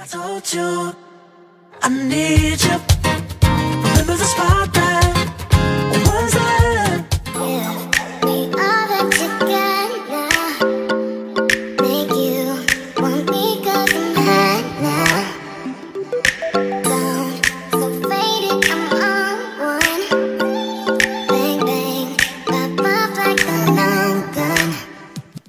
I told you I need you. Remember the spot that was there. If we are back together, make you want me 'cause I'm hot now. Sound so faded, I'm on one. Bang bang, pop off like a long gun.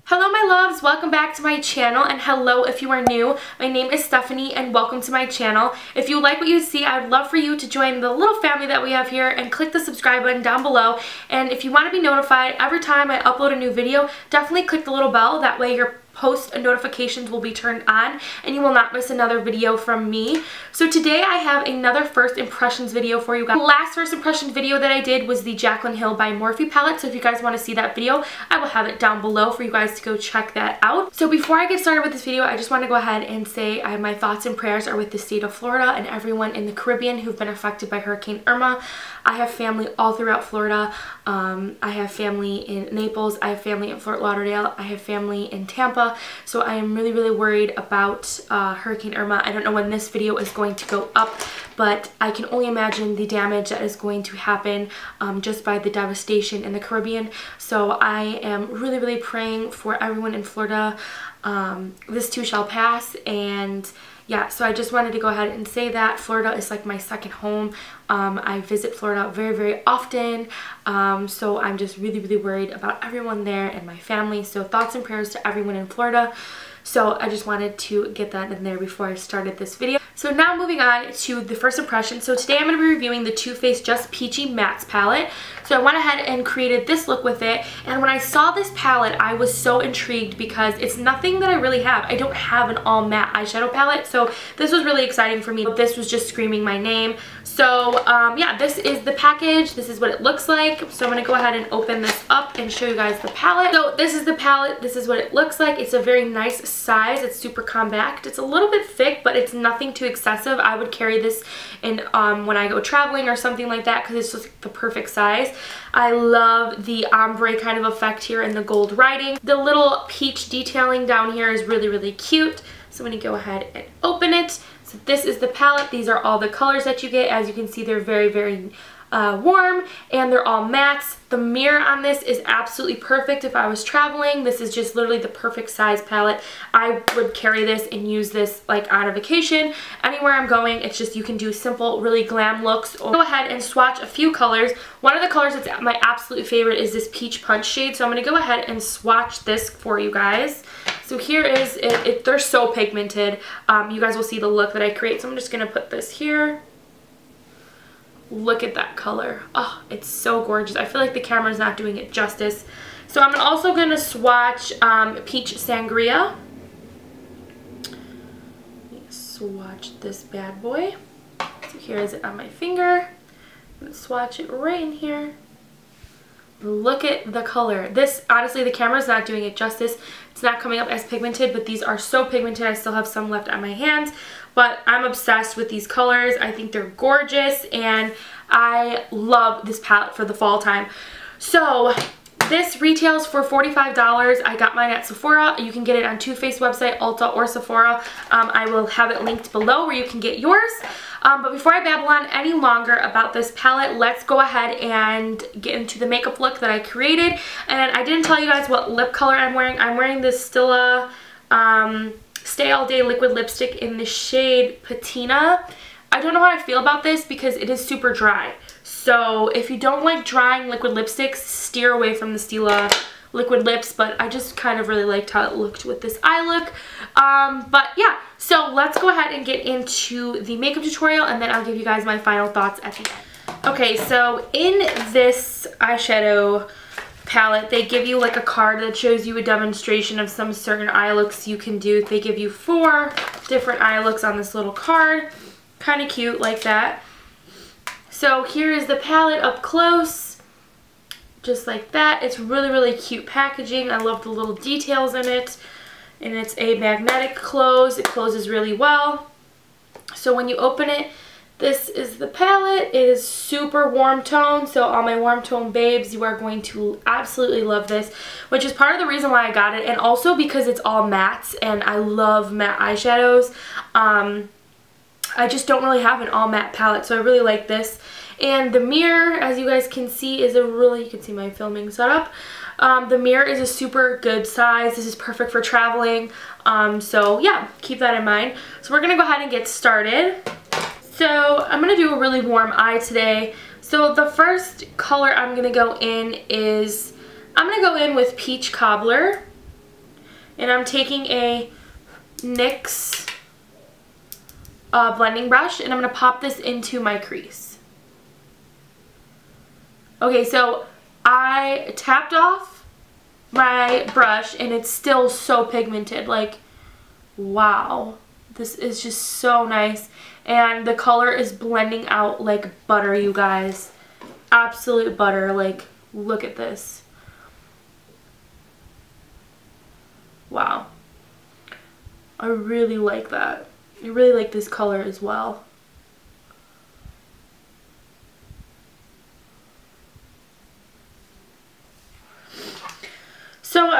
Hello my loves, welcome back to my channel, and hello if you are new. My name is Stephanie and welcome to my channel. If you like what you see, I would love for you to join the little family that we have here and click the subscribe button down below. And if you want to be notified every time I upload a new video, definitely click the little bell. That way your post notifications will be turned on and you will not miss another video from me. So today I have another first impressions video for you guys. The last first impressions video that I did was the Jaclyn Hill by Morphe palette, so if you guys want to see that video, I will have it down below for you guys to go check that out. So before I get started with this video, I just want to go ahead and say my thoughts and prayers are with the state of Florida and everyone in the Caribbean who've been affected by Hurricane Irma. I have family all throughout Florida. I have family in Naples, I have family in Fort Lauderdale, I have family in Tampa. So I am really, really worried about Hurricane Irma. I don't know when this video is going to go up, but I can only imagine the damage that is going to happen just by the devastation in the Caribbean. So I am really, really praying for everyone in Florida. This too shall pass, and yeah, so I just wanted to go ahead and say that Florida is like my second home. I visit Florida very, very often, so I'm just really, really worried about everyone there and my family. So thoughts and prayers to everyone in Florida. So I just wanted to get that in there before I started this video. So now moving on to the first impression. So today I'm going to be reviewing the Too Faced Just Peachy Mattes palette. So I went ahead and created this look with it. And when I saw this palette, I was so intrigued because it's nothing that I really have. I don't have an all matte eyeshadow palette. So this was really exciting for me. This was just screaming my name. So yeah, this is the package. This is what it looks like. So I'm going to go ahead and open this up and show you guys the palette. So this is the palette. This is what it looks like. It's a very nice size. It's super compact. It's a little bit thick, but it's nothing too excessive. I would carry this in when I go traveling or something like that because it's just the perfect size. I love the ombre kind of effect here and the gold writing. The little peach detailing down here is really, really cute. So I'm going to go ahead and open it. So this is the palette. These are all the colors that you get. As you can see, they're very, very warm, and they're all mattes. The mirror on this is absolutely perfect if I was traveling. This is just literally the perfect size palette. I would carry this and use this like on a vacation, anywhere I'm going. It's just you can do simple, really glam looks. Go ahead and swatch a few colors. One of the colors that's my absolute favorite is this Peach Punch shade, so I'm going to go ahead and swatch this for you guys. So here is it. They're so pigmented. You guys will see the look that I create, so I'm just going to put this here. Look at that color. Oh, it's so gorgeous. I feel like the camera's not doing it justice. So I'm also going to swatch Peach Sangria. Swatch this bad boy. So here is it on my finger. I'm going to swatch it right in here. Look at the color. This, honestly, the camera's not doing it justice. It's not coming up as pigmented, but these are so pigmented. I still have some left on my hands, but I'm obsessed with these colors. I think they're gorgeous, and I love this palette for the fall time. So this retails for $45. I got mine at Sephora. You can get it on Too Faced website, Ulta, or Sephora. I will have it linked below where you can get yours. But before I babble on any longer about this palette, let's go ahead and get into the makeup look that I created. And I didn't tell you guys what lip color I'm wearing. I'm wearing this Stila Stay All Day liquid lipstick in the shade Patina. I don't know how I feel about this because it is super dry. So if you don't like drying liquid lipsticks, steer away from the Stila liquid lips, but I just kind of really liked how it looked with this eye look. But yeah, so let's go ahead and get into the makeup tutorial, and then I'll give you guys my final thoughts at the end. Okay, so in this eyeshadow palette, they give you like a card that shows you a demonstration of some certain eye looks you can do. They give you 4 different eye looks on this little card. Kind of cute like that. So here is the palette up close. Just like that. It's really, really cute packaging. I love the little details in it. And it's a magnetic close. It closes really well. So when you open it, This is the palette. It is super warm tone, so all my warm tone babes, you are going to absolutely love this, which is part of the reason why I got it, and also because it's all mattes, and I love matte eyeshadows. I just don't really have an all matte palette, so I really like this. And the mirror, as you guys can see, is you can see my filming setup. The mirror is a super good size. This is perfect for traveling. So yeah, keep that in mind. So we're gonna go ahead and get started. So I'm going to do a really warm eye today. So the first color I'm going to go in is, I'm going to go in with Peach Cobbler. And I'm taking a NYX blending brush, and I'm going to pop this into my crease. Okay, so I tapped off my brush and it's still so pigmented. Like, wow. This is just so nice. And the color is blending out like butter, you guys. Absolute butter. Like, look at this. Wow. I really like that. I really like this color as well. So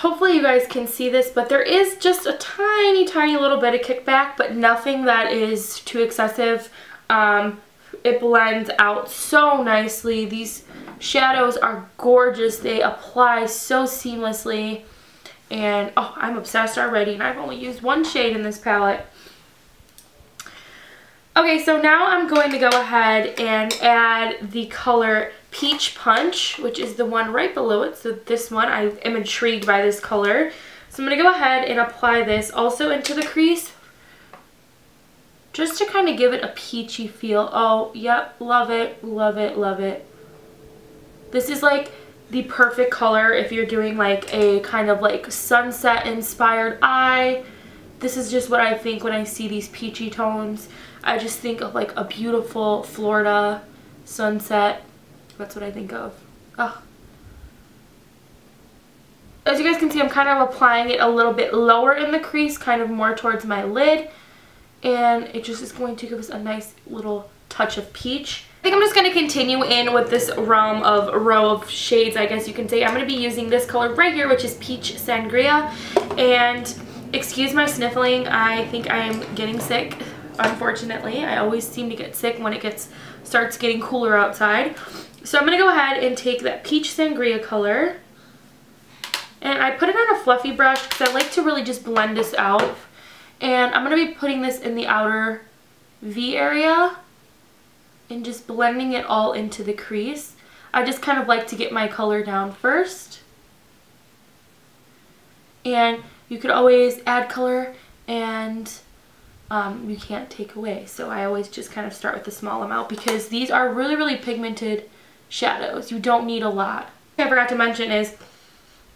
hopefully you guys can see this, but there is just a tiny little bit of kickback, but nothing that is too excessive. It blends out so nicely. These shadows are gorgeous. They apply so seamlessly, and oh, I'm obsessed already, and I've only used one shade in this palette. Okay, so now I'm going to go ahead and add the color Peach Punch, which is the one right below it. So this one, I am intrigued by this color. So I'm going to go ahead and apply this also into the crease, just to kind of give it a peachy feel. Oh, yep, love it, love it, love it. This is like the perfect color if you're doing like a kind of like sunset inspired eye. This is just what I think when I see these peachy tones. I just think of like a beautiful Florida sunset. That's what I think of. Oh. As you guys can see, I'm kind of applying it a little bit lower in the crease, kind of more towards my lid. And it just is going to give us a nice little touch of peach. I think I'm just going to continue in with this row of shades, I guess you can say. I'm going to be using this color right here, which is Peach Sangria. And excuse my sniffling, I think I am getting sick. Unfortunately, I always seem to get sick when it starts getting cooler outside. So I'm going to go ahead and take that Peach Sangria color, and I put it on a fluffy brush because I like to really just blend this out. And I'm going to be putting this in the outer V area and just blending it all into the crease. I just kind of like to get my color down first. And you could always add color, and you can't take away. So I always just kind of start with a small amount because these are really pigmented shadows. You don't need a lot. I forgot to mention is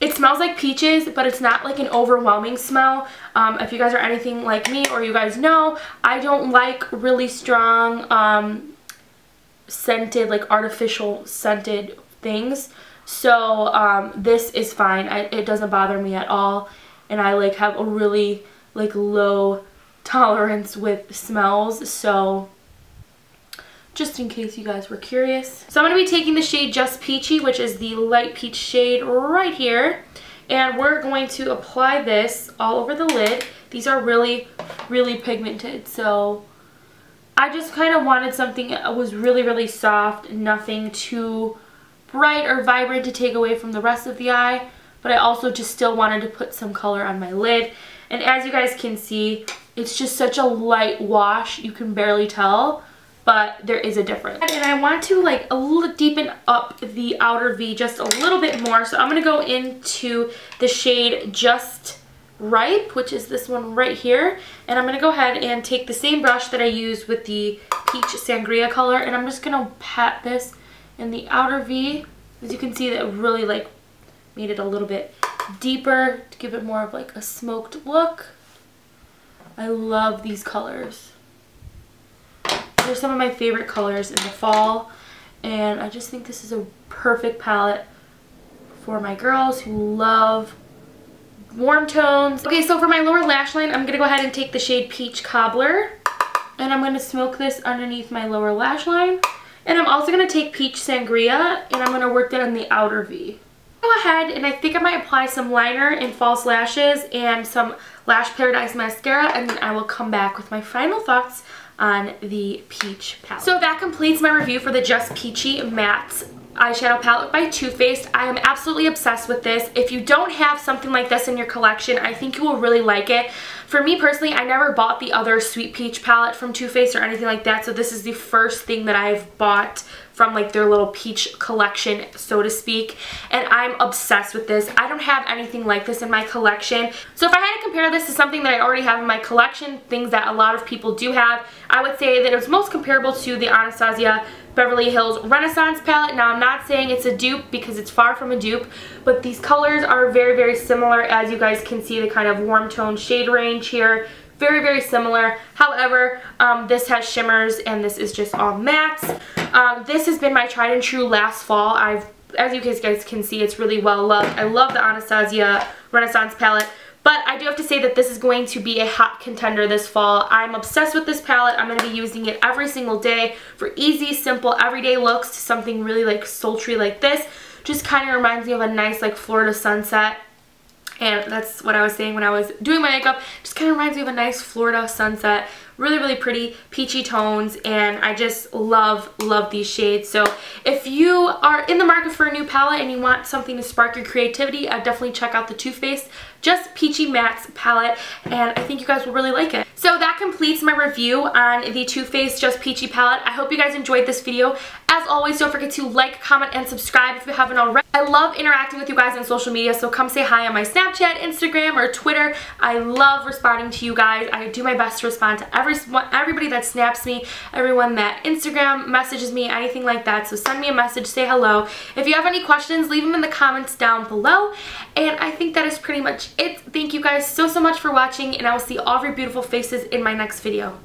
it smells like peaches, but it's not like an overwhelming smell. If you guys are anything like me, or you guys know, I don't like really strong scented, like artificial scented things. So this is fine. It doesn't bother me at all, and I like have a really like low tolerance with smells, so just in case you guys were curious. So I'm going to be taking the shade Just Peachy, which is the light peach shade right here, and we're going to apply this all over the lid. These are really pigmented, so I just kind of wanted something that was really soft, nothing too bright or vibrant to take away from the rest of the eye, but I also just still wanted to put some color on my lid. And as you guys can see, it's just such a light wash, you can barely tell, but there is a difference. And I want to like deepen up the outer V just a little bit more, so I'm going to go into the shade Just Ripe, which is this one right here, and I'm going to go ahead and take the same brush that I used with the Peach Sangria color, and I'm just going to pat this in the outer V. As you can see, that really like made it a little bit deeper to give it more of like a smoked look. I love these colors. They're some of my favorite colors in the fall, and I just think this is a perfect palette for my girls who love warm tones. Okay, so for my lower lash line, I'm going to go ahead and take the shade Peach Cobbler, And I'm going to smoke this underneath my lower lash line. And I'm also going to take Peach Sangria and I'm going to work that on the outer V. Go ahead and I think I might apply some liner and false lashes and some Lash Paradise mascara, and then I will come back with my final thoughts on the Peach palette. So that completes my review for the Just Peachy Matte eyeshadow palette by Too Faced. I am absolutely obsessed with this. If you don't have something like this in your collection, I think you will really like it. For me personally, I never bought the other Sweet Peach palette from Too Faced or anything like that, so this is the first thing that I've bought from like their little peach collection, so to speak, and I'm obsessed with this. I don't have anything like this in my collection, so if I had to compare this to something that I already have in my collection, things that a lot of people do have, I would say that it's most comparable to the Anastasia Beverly Hills Renaissance palette. Now, I'm not saying it's a dupe because it's far from a dupe, but these colors are very, very similar. As you guys can see, the kind of warm tone shade range here, very, very similar. However, this has shimmers and this is just all mattes. This has been my tried and true last fall. As you guys can see, it's really well loved. I love the Anastasia Renaissance palette. But I do have to say that this is going to be a hot contender this fall. I'm obsessed with this palette. I'm going to be using it every single day for easy, simple, everyday looks to something really like sultry like this. Just kind of reminds me of a nice like Florida sunset. And that's what I was saying when I was doing my makeup. Just kind of reminds me of a nice Florida sunset. Really, really pretty peachy tones, and I just love these shades. So if you are in the market for a new palette and you want something to spark your creativity, I'd definitely check out the Too Faced Just Peachy Matte palette, and I think you guys will really like it. So that completes my review on the Too Faced Just Peachy palette. I hope you guys enjoyed this video. As always, don't forget to like, comment, and subscribe if you haven't already. I love interacting with you guys on social media, so come say hi on my Snapchat, Instagram, or Twitter. I love responding to you guys. I do my best to respond to everybody that snaps me, everyone that Instagram messages me, anything like that. So send me a message, say hello. If you have any questions, leave them in the comments down below. And I think that is pretty much it. Thank you guys so much for watching, and I will see all of your beautiful faces in my next video.